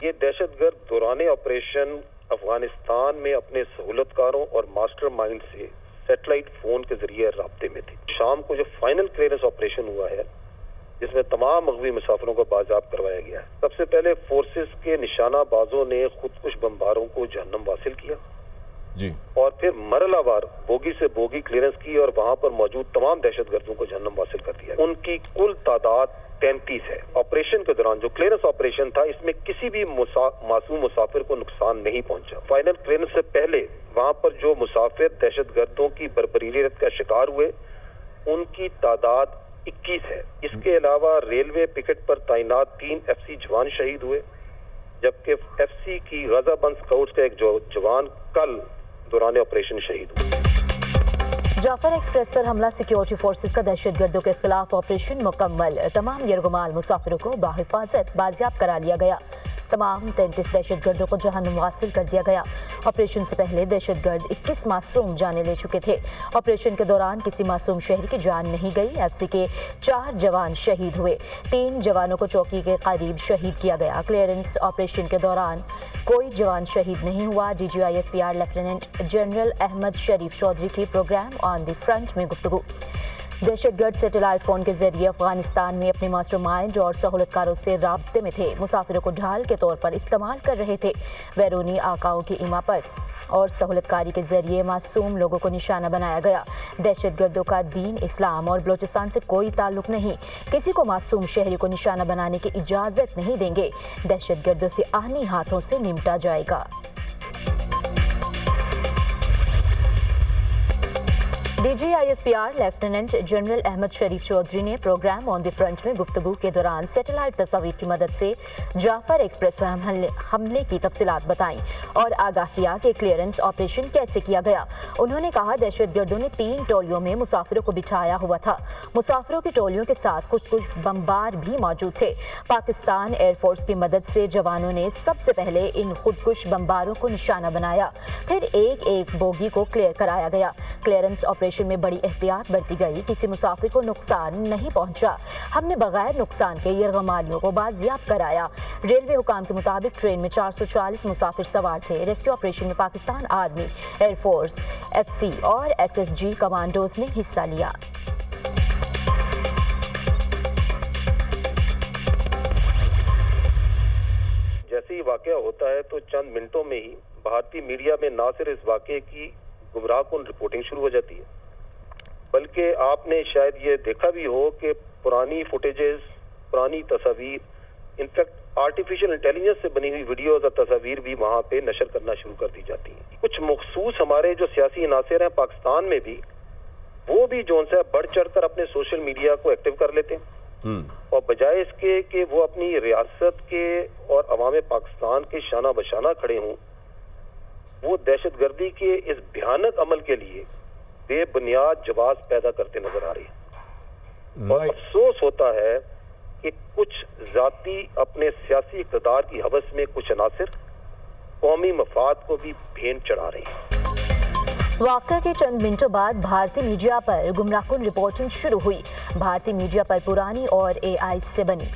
یہ دہشت گرد دوران آپریشن افغانستان میں اپنے سہولت کاروں اور ماسٹر مائنڈ سے سیٹلائٹ فون کے ذریعے رابطے میں تھے. شام کو جو فائنل کلیئرنس آپریشن ہوا ہے جس میں تمام مغوی مسافروں کو بازیاب کروایا گیا ہے، سب سے پہلے فورسز کے نشانہ بازوں نے خودکش بمباروں کو جہنم واصل کیا جی، اور پھر مرحلہ وار بوگی سے بوگی کلیئرنس کی اور وہاں پر موجود تمام دہشت گردوں کو جہنم واصل کر دیا. ان کی کل تعداد 33 ہے. آپریشن کے دوران جو کلیئرنس آپریشن تھا اس میں کسی بھی معصوم مسافر کو نقصان نہیں پہنچا. فائنل کلیئرنس سے پہلے وہاں پر جو مسافر دہشت گردوں کی بربریت کا شکار ہوئے ان کی تعداد 21 ہے. اس کے علاوہ ریلوے پکٹ پر تعینات 3 FCC جوان شہید ہوئے، جبکہ FCC کی غزہ بند اسکاؤٹس کا ایک جوان کل دوران آپریشن شہید ہوئے. جعفر ایکسپریس پر حملہ، سیکیورٹی فورسز کا دہشت گردوں کے خلاف آپریشن مکمل، تمام یرغمال مسافروں کو بحفاظت بازیاب کرا لیا گیا. تمام 33 دہشت گردوں کو جہنم واصل کر دیا گیا. آپریشن سے پہلے دہشت گرد 21 معصوم جانیں لے چکے تھے. آپریشن کے دوران کسی معصوم شہری کی جان نہیں گئی. FCC کے 4 جوان شہید ہوئے، 3 جوانوں کو چوکی کے قریب شہید کیا گیا. کلیئرنس آپریشن کے دوران کوئی جوان شہید نہیں ہوا. DGISPR لیفٹیننٹ جنرل احمد شریف چودھری کی پروگرام آن دی فرنٹ میں گفتگو. دہشت گرد سیٹلائٹ فون کے ذریعے افغانستان میں اپنے ماسٹر مائنڈ اور سہولت کاروں سے رابطے میں تھے. مسافروں کو ڈھال کے طور پر استعمال کر رہے تھے. بیرونی آقاؤں کی ایما پر اور سہولت کاری کے ذریعے معصوم لوگوں کو نشانہ بنایا گیا. دہشت گردوں کا دین اسلام اور بلوچستان سے کوئی تعلق نہیں. کسی کو معصوم شہری کو نشانہ بنانے کی اجازت نہیں دیں گے. دہشت گردوں سے آہنی ہاتھوں سے نمٹا جائے گا. DGISPR لیفٹیننٹ جنرل احمد شریف چودھری نے پروگرام آن دی فرنٹ میں گفتگو کے دوران سیٹلائٹ تصاویر کی مدد سے جعفر ایکسپریس پر حملے کی تفصیلات بتائیں اور آگاہ کیا کہ کلیئرنس آپریشن کیسے کیا گیا. انہوں نے کہا دہشت گردوں نے 3 ٹولیوں میں مسافروں کو بٹھایا ہوا تھا. مسافروں کی ٹولیوں کے ساتھ کچھ بمبار بھی موجود تھے. پاکستان ایئر فورس کی مدد سے جوانوں نے سب سے پہلے ان خودکش بمباروں کو نشانہ بنایا، پھر ایک ایک بوگی کو کلیئر کرایا گیا. کلیئرنس آپریشن میں بڑی احتیاط برتی گئی. کسی مسافر کو نقصان نہیں پہنچا. ہم نے بغیر نقصان کے یرغمالیوں کو بازیاب کرایا. ریلوے حکام کے مطابق ٹرین میں 440 مسافر سوار تھے. ریسکیو آپریشن میں Pakistan army, air force, FCC اور SSG کمانڈوز نے حصہ لیا. جیسے ہی واقعہ ہوتا ہے تو چند منٹوں میں ہی بھارتی میڈیا میں نہ صرف اس واقعے کی گمراہ کن رپورٹنگ شروع ہو جاتی ہے، بلکہ آپ نے شاید یہ دیکھا بھی ہو کہ پرانی فوٹیجز، پرانی تصاویر، انفیکٹ آرٹیفیشل انٹیلیجنس سے بنی ہوئی ویڈیوز اور تصاویر بھی وہاں پہ نشر کرنا شروع کر دی جاتی ہیں. کچھ مخصوص ہمارے جو سیاسی عناصر ہیں پاکستان میں بھی، وہ بھی جو ہے بڑھ چڑھ کر اپنے سوشل میڈیا کو ایکٹیو کر لیتے ہیں اور بجائے اس کے کہ وہ اپنی ریاست کے اور عوام پاکستان کے شانہ بشانہ کھڑے ہوں، وہ دہشت گردی کے اس بھیانک عمل کے لیے بے بنیاد جواز پیدا کرتے نظر آ رہے ہیں. اور افسوس ہوتا ہے کہ کچھ ذاتی اپنے سیاسی اقتدار کی ہوس میں کچھ عناصر قومی مفاد کو بھی بھین چڑھا رہے ہیں. واقعہ کے چند منٹوں بعد بھارتی میڈیا پر گمراہ کن رپورٹنگ شروع ہوئی. بھارتی میڈیا پر پرانی اور AI سے بنی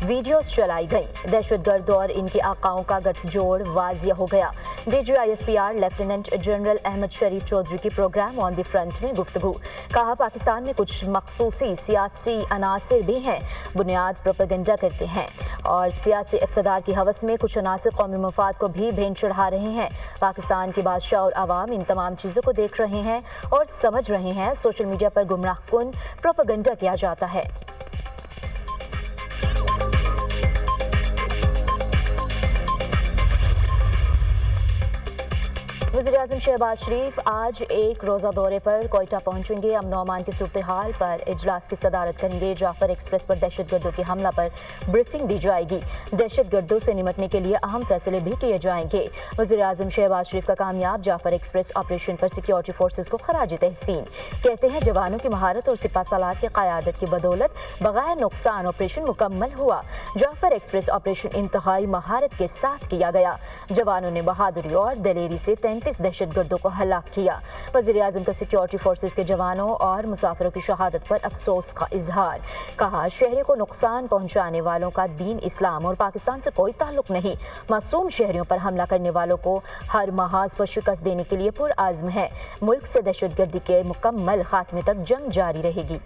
ویڈیوز چلائی گئیں. دہشت گرد اور ان کے آقاؤں کا گٹھ جوڑ واضح ہو گیا. DGISPR لیفٹیننٹ جنرل احمد شریف چودھری کی پروگرام آن دی فرنٹ میں گفتگو. کہا پاکستان میں کچھ مخصوصی سیاسی عناصر بھی ہیں، بنیاد پروپیگنڈا کرتے ہیں اور سیاسی اقتدار کی ہوس میں کچھ عناصر قومی مفاد کو بھی بھین چڑھا رہے ہیں. پاکستان کے بادشاہ اور عوام ان تمام چیزوں کو دیکھ رہے ہیں اور سمجھ رہے ہیں. سوشل میڈیا پر گمراہ کن پروپیگنڈا کیا جاتا ہے. وزیراعظم شہباز شریف آج ایک روزہ دورے پر کوئٹہ پہنچیں گے. امن و امان کی صورتحال پر اجلاس کی صدارت کریں گے. جعفر ایکسپریس پر دہشت گردوں کے حملہ پر بریفنگ دی جائے گی. دہشت گردوں سے نمٹنے کے لیے اہم فیصلے بھی کیے جائیں گے. وزیراعظم شہباز شریف کا کامیاب جعفر ایکسپریس آپریشن پر سیکیورٹی فورسز کو خراج تحسین. کہتے ہیں جوانوں کی مہارت اور سپہ سالار کی قیادت کی بدولت بغیر نقصان آپریشن مکمل ہوا. جعفر ایکسپریس آپریشن انتہائی مہارت کے ساتھ کیا گیا. جوانوں نے بہادری اور دلیری سے 33 दहशत गर्दों को हलाक किया। वज़ीर आज़म का सिक्योरिटी फोर्सेस के जवानों और मुसाफिरों की शहादत पर अफसोस का इजहार। कहा, शहरियों को नुकसान पहुंचाने वालों का दीन इस्लाम और पाकिस्तान से कोई ताल्लुक नहीं। मासूम शहरियों पर हमला करने वालों को हर महाज पर शिकस्त देने के लिए पुरआज़्म है। मुल्क से दहशतगर्दी के मुकम्मल खात्मे तक जंग जारी रहेगी।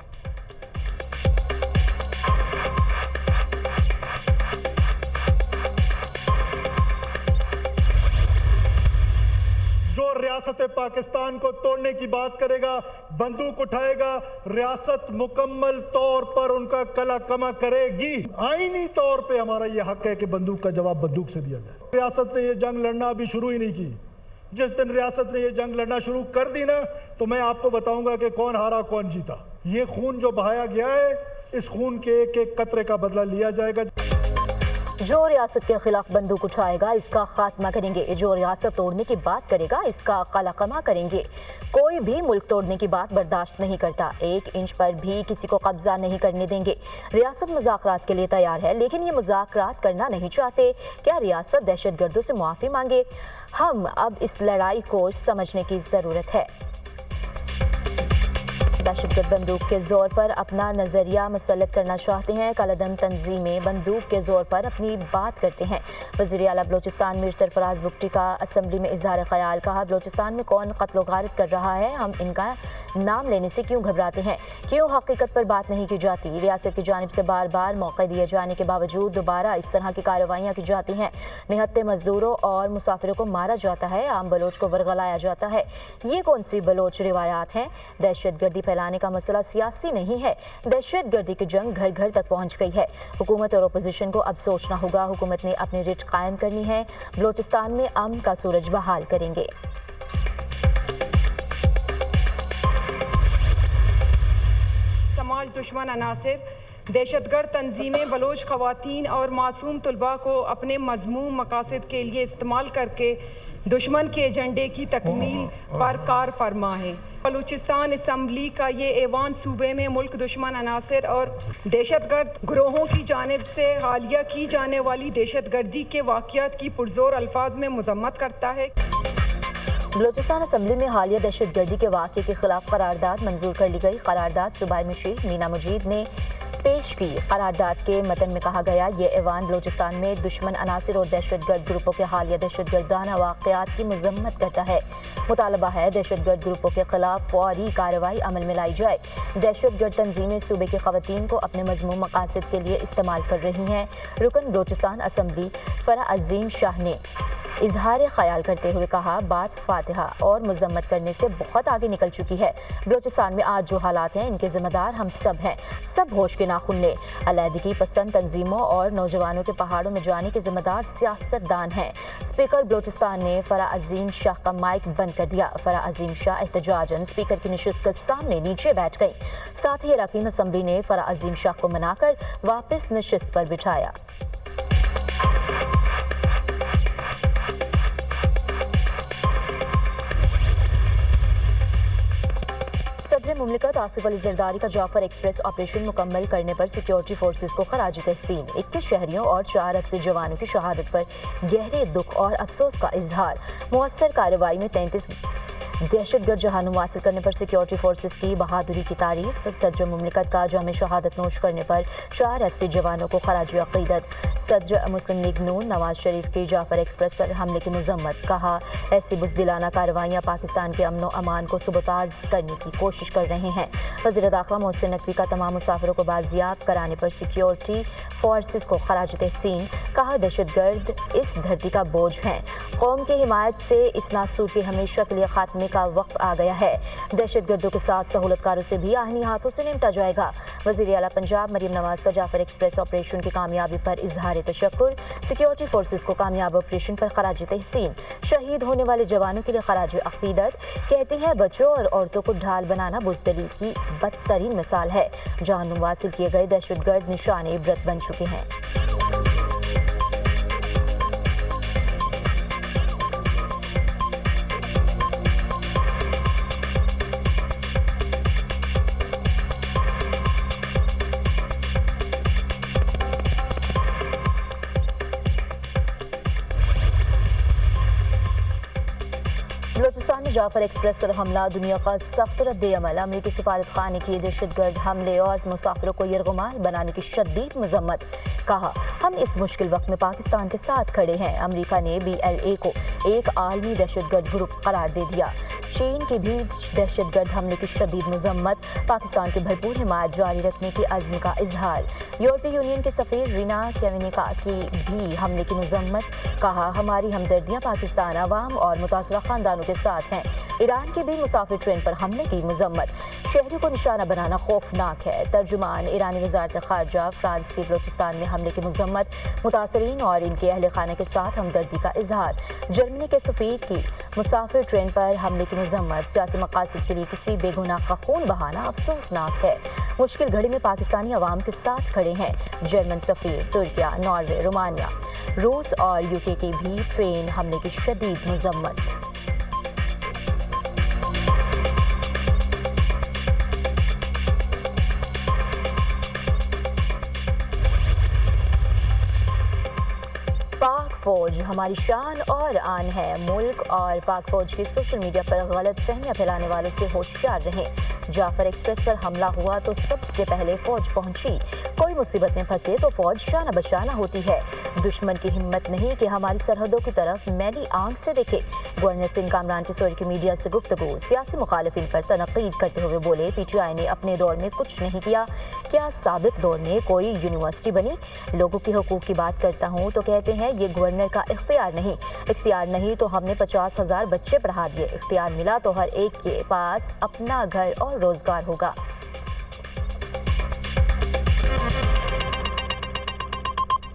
जो रियासत पाकिस्तान को तोड़ने की बात करेगा, बंदूक उठाएगा, रियासत मुकम्मल तौर पर उनका कला कमा करेगी। आईनी तौर पे हमारा ये हक है कि बंदूक का जवाब बंदूक से दिया जाए। रियासत ने ये जंग लड़ना अभी शुरू ही नहीं की। जिस दिन रियासत ने ये जंग लड़ना शुरू कर दी ना, तो मैं आपको बताऊंगा कि कौन हारा कौन जीता। ये खून जो बहाया गया है, इस खून के एक एक कतरे का बदला लिया जाएगा। जो रियासत के खिलाफ बंदूक उठाएगा, इसका खात्मा करेंगे। जो रियासत तोड़ने की बात करेगा, इसका कलाकमा करेंगे। कोई भी मुल्क तोड़ने की बात बर्दाश्त नहीं करता। 1 इंच पर भी किसी को कब्जा नहीं करने देंगे। रियासत मुज़ाकरात के लिए तैयार है, लेकिन ये मुज़ाकरात करना नहीं चाहते। क्या रियासत दहशतगर्दों से मुआफ़ी मांगे? हम अब इस लड़ाई को समझने की ज़रूरत है। दहशतगर्द बंदूक के जोर पर अपना नजरिया मुसल्लत करना चाहते हैं। कलदम तंजीमें बंदूक के जोर पर अपनी बात करते हैं। वज़ीर आला बलोचिस्तान मीर सरफराज बुगटी का असम्बली में इजहार ख्याल। कहा, बलोचिस्तान में कौन कत्ल गारत कर रहा है, हम इनका नाम लेने से क्यों घबराते हैं? क्यों हकीकत पर बात नहीं की जाती? रियासत की जानिब से बार बार मौके दिए जाने के बावजूद दोबारा इस तरह की कार्रवाइयाँ की जाती हैं। निहत्ते मजदूरों और मुसाफिरों को मारा जाता है, आम बलोच को वरगलाया जाता है। ये कौन सी बलोच रिवायात हैं? दहशतगर्दी फैलाने का मसला सियासी नहीं है। दहशतगर्दी की जंग घर घर तक पहुंच गई है। हुकूमत और अपोजिशन को अब सोचना होगा। हुकूमत ने अपनी रिट कायम करनी है। बलोचिस्तान में अमन का सूरज बहाल करेंगे। समाज दुश्मन अनासिर, दहशतगर्द तंजीमें बलोच खवातीन और मासूम तलबा को अपने मज़मूम मकासद के लिए इस्तेमाल करके दुश्मन के एजेंडे की तकमील पर कार फरमा है। बलूचिस्तान असम्बली का ये ऐवान सूबे में मुल्क दुश्मन अनासिर और दहशतगर्द ग्रोहों की जानिब से हालिया की जाने वाली दहशतगर्दी के वाक़यात की पुरजोर अल्फाज में मजम्मत करता है। बलूचिस्तान असम्बली में हालिया दहशतगर्दी के वाक़े के खिलाफ करारदाद मंजूर कर ली गई। करारदाद सूबाई मशीर मीना मुजीद ने पेश की। करारदाद के मतन में कहा गया, ये ऐवान बलूचिस्तान में दुश्मन अनासिर और दहशतगर्द ग्रुपों के हालिया दहशतगर्दाना वाक़यात की मजम्मत करता है। मुतालबा है दहशतगर्द ग्रुपों के खिलाफ फौरी कार्रवाई अमल में लाई जाए। दहशतगर्द तंजीमें सूबे की ख़वातीन को अपने मज़मूम मकासद के लिए इस्तेमाल कर रही हैं। रुकन बलूचिस्तान असम्बली फरा अज़ीम शाह ने इजहार ख्याल करते हुए कहा, बात फातिहा और मजम्मत करने से बहुत आगे निकल चुकी है। बलूचिस्तान में आज जो हालात हैं, इनके जिम्मेदार हम सब हैं। सब होश के नाखुन लें। अलहदगी पसंद तंजीमों और नौजवानों के पहाड़ों में जाने के जिम्मेदार सियासतदान हैं। स्पीकर बलूचिस्तान ने फरा अज़ीम शाह का माइक बंद कर दिया। फरा अज़ीम शाह एहतजाजन स्पीकर की नशिस्त के सामने नीचे बैठ गई। साथ ही अरकान असम्बली ने फरा अज़ीम शाह को मनाकर वापस नशिस्त पर बिठाया। सदर मुमलिकत आसिफ अली जरदारी का जाफर एक्सप्रेस ऑपरेशन मुकम्मल करने पर सिक्योरिटी फोर्सेस को खराज तहसीन। 21 शहरियों और 4 अफसर जवानों की शहादत पर गहरे दुख और अफसोस का इजहार। मुअस्सर कार्रवाई में 33 दहशतगर्द जहानुम हासिल करने पर सिक्योरिटी फोर्सेस की बहादुरी की तारीफ। सदर मुमलिकत का जाम शहादत नोश करने पर 4 अफसर जवानों को खराज अक़ीदत। सदर मुस्लिम लीग नून नवाज शरीफ की जाफर एक्सप्रेस पर हमले की मजम्मत। कहा, ऐसी बुज़दिलाना कार्रवाइयाँ पाकिस्तान के अमन व अमान को सुबताज करने की कोशिश कर रहे हैं। वज़ीर दाखिला मोहसिन नकवी का तमाम मुसाफिरों को बाजियाब कराने पर सिक्योरिटी फोर्सेस को खराज तहसीन। कहा, दहशतगर्द इस धरती का बोझ हैं। कौम की हिमायत से इस नासूर के हमेशा के लिए खात्मे का वक्त आ गया है। दहशतगर्दों के साथ सहूलतकारों से भी आहनी हाथों से निपटा जाएगा। वज़ीर आला पंजाब मरीम नवाज का जाफर एक्सप्रेस ऑपरेशन की कामयाबी पर इजहार तशक्कुर। सिक्योरिटी फोर्सेस को कामयाब ऑपरेशन पर खराज तहसीन। शहीद होने वाले जवानों के लिए खराज अक़ीदत। कहती है, बच्चों और औरतों को ढाल बनाना बुज़दिली की बदतरीन मिसाल है। जहानुम हासिल किए गए दहशतगर्द निशान इबरत बन चुके हैं। जाफर एक्सप्रेस पर हमला दुनिया का सख्त रद्द-ए-अमल। अमरीकी सफारत खाने की दहशतगर्द हमले और मुसाफिरों को यरगुमाल बनाने की शदीद मजम्मत। कहा, हम इस मुश्किल वक्त में पाकिस्तान के साथ खड़े हैं। अमरीका ने BLA को एक आलमी दहशतगर्द ग्रुप करार दे दिया। चीन की भी दहशतगर्द हमले की शदीद मजम्मत। पाकिस्तान की भरपूर हिमायत जारी रखने की अज़्म का इजहार। यूरोपीय यूनियन के सफ़ीर रीना कैविनिका की भी हमले की मजम्मत। कहा, हमारी हमदर्दियाँ पाकिस्तान अवाम और मुतासरा खानदानों के साथ हैं। ईरान की भी मुसाफिर ट्रेन पर हमले की मजम्मत। शहरियों को निशाना बनाना खौफनाक है। तर्जुमान ईरानी वज़ारत ख़ारजा फ्रांस के बलूचिस्तान में हमले की मजम्मत। मुतासरीन और इनके अहल खाना के साथ हमदर्दी का इजहार। जर्मनी के सफ़ीर की मुसाफिर ट्रेन पर हमले की मजम्मत। सियासी मकासद के लिए किसी बेगुनाह का खून बहाना अफसोसनाक है। मुश्किल घड़ी में पाकिस्तानी अवाम के साथ खड़े हैं। जर्मन सफ़ीर, तुर्किया, नॉर्वे, रोमानिया, रूस और UK की भी ट्रेन हमले की शदीद मजम्मत। पाक फौज हमारी शान और आन है। मुल्क और पाक फौज की सोशल मीडिया पर गलत फहमियां फैलाने वालों से होशियार रहें। जाफर एक्सप्रेस पर हमला हुआ तो सबसे पहले फौज पहुंची। कोई मुसीबत में फंसे तो फौज शाना बशाना होती है। दुश्मन की हिम्मत नहीं कि हमारी सरहदों की तरफ मैली आंख से देखे। गवर्नर सिंध कामरान चिसोरी की मीडिया से गुफ्तगू। सियासी मुखालिफिन पर तनकीद करते हुए बोले, PTI ने अपने दौर में कुछ नहीं किया। क्या साबिक दौर में कोई यूनिवर्सिटी बनी? लोगों के हुकूक की बात करता हूँ तो कहते हैं ये गवर्नर का इख्तियार नहीं तो हमने 50,000 बच्चे पढ़ा दिए। इख्तियार मिला तो हर एक के पास अपना घर और रोजगार होगा।